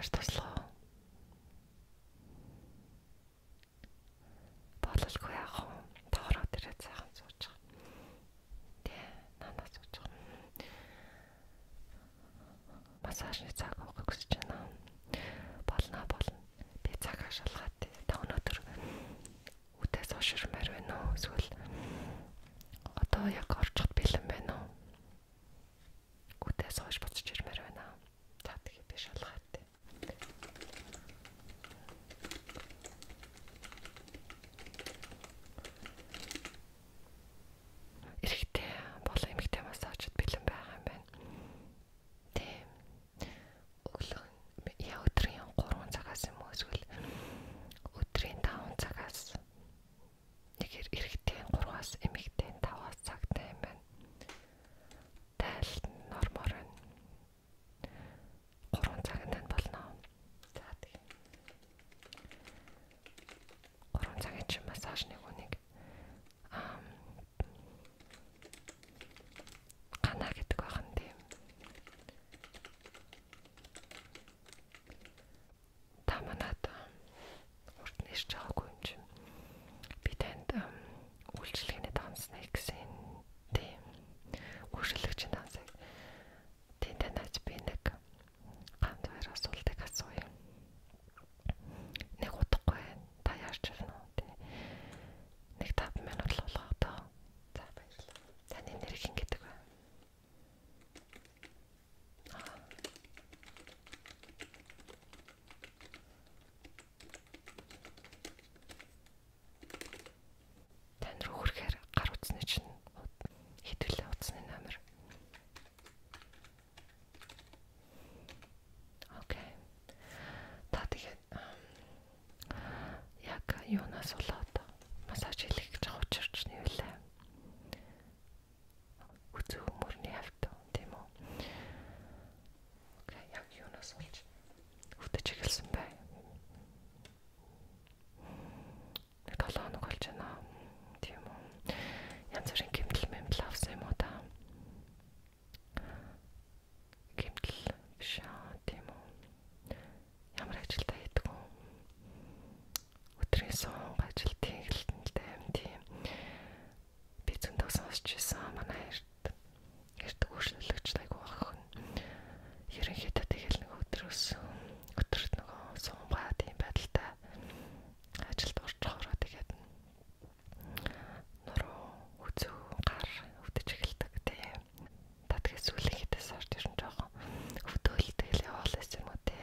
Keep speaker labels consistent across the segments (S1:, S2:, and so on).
S1: массаж туслах. Бололгүй яах вэ? Тоороо дээрээ цаахан сууж байгаа. Тэ, нанаа сууж байгаа. Массажны цаг авахыг хүсэж байна. Болно. Би цагаа шалгаад та өнөөдөр үдээс оширмаар байна уу? Эсвэл одоо яг орчиход бэлэн байна уу? Үдээс хойш буцаж ирмээр байна. За тэгээ би шалгаад. Эрэгтэй болон эмэгтэй массажид бэлэн байгаа юм байна. Тийм. Өдрийн 3 цагаас юм уу эсвэл өдрийн 5 цагаас нэг эрэгтэй 3-аас эмэгтэй 5-аас цагтай юм байна. Тайл нормоор байна. 3 цагт болно. За тийм. 3 цагийн чинь массажны үнийг гана гэдэг байна тийм. Та манад урд нь ирж байгаагүй юм чинь. Би танд үйлчлэгний дансныг гэсэн тийм. Үйлчлэгчийн дансыг танаас би нэг ганц хоёр асуултыг асууя. Нэг удахгүй та яарч ирнэ үү тий. Нэг 5 минут л болгоо доо. За баярлалаа. Таны нэр хин гэдэг вэ? Тань руу хүрэхээр гар утасны чинь хэдвэлээ утасны номер. Окей. Та тэгээд яг юунаас болоод массаж хийх гэж учирч нь юу лээ? Үзүү мөрний хавьд тийм үү? Окей, яг юунаас болж өвдөж эхэлсэн бай. Нэг 7 хоног болж байна. Тийм үү? Янз бүрийн гэмтэл авсан юм уу та? Гэмтэл биш аа, тийм үү? Ямар ажилтаа хийдэг вэ? Өдрийн сон ажил тэгэлтэн л дээ тийм. Би зөндөө сонсч байсан манай эрт үйлчлэгч айгуу ах. Ерөнхийдөө тэгэл нэг өдрөөд нөгөө сумгаа тийм байдалтай ажилд орчихороо тэгээд нуруу үзүү гар өвдөж эхэлдэг тийм. Та тэгээ сүүлийн хитээс орж ирэн жоохон өвдөөл тэгэл яваалаас юм уу те.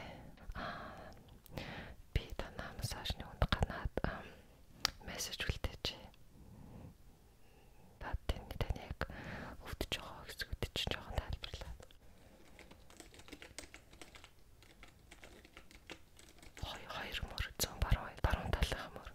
S1: Би танаа массажны үнд ганаад мессеж үлдээж. Таны яг өвдөж байгаа хэсгүүд чинь жоохон тайлбарлаад. Хоёр мөр зүүн баруун талынхаа мөр.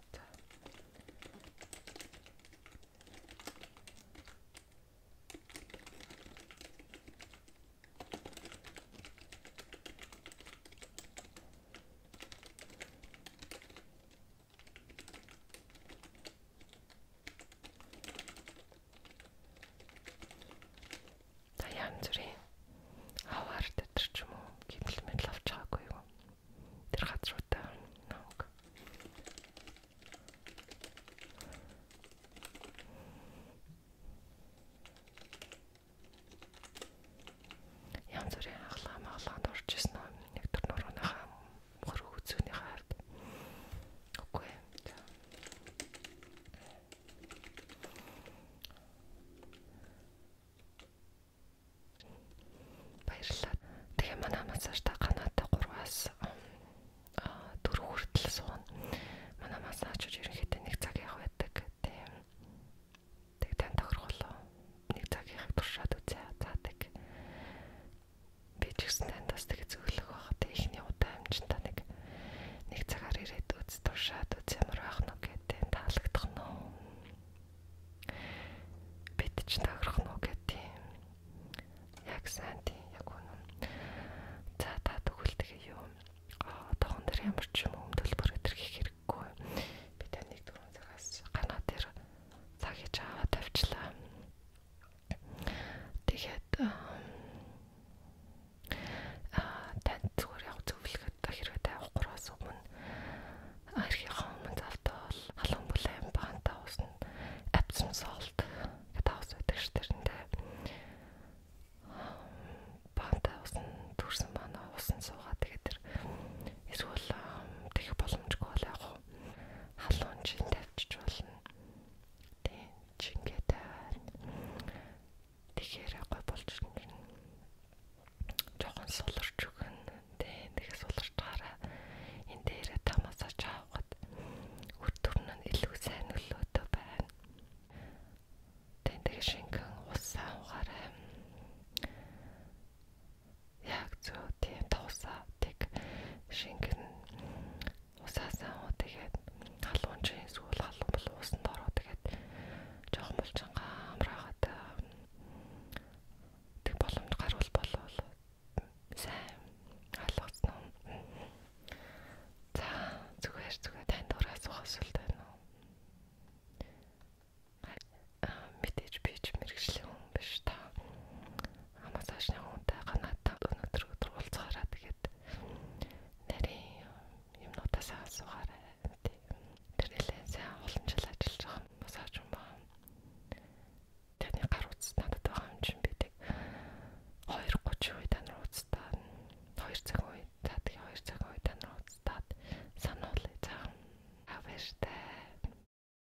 S1: Янз бүрийн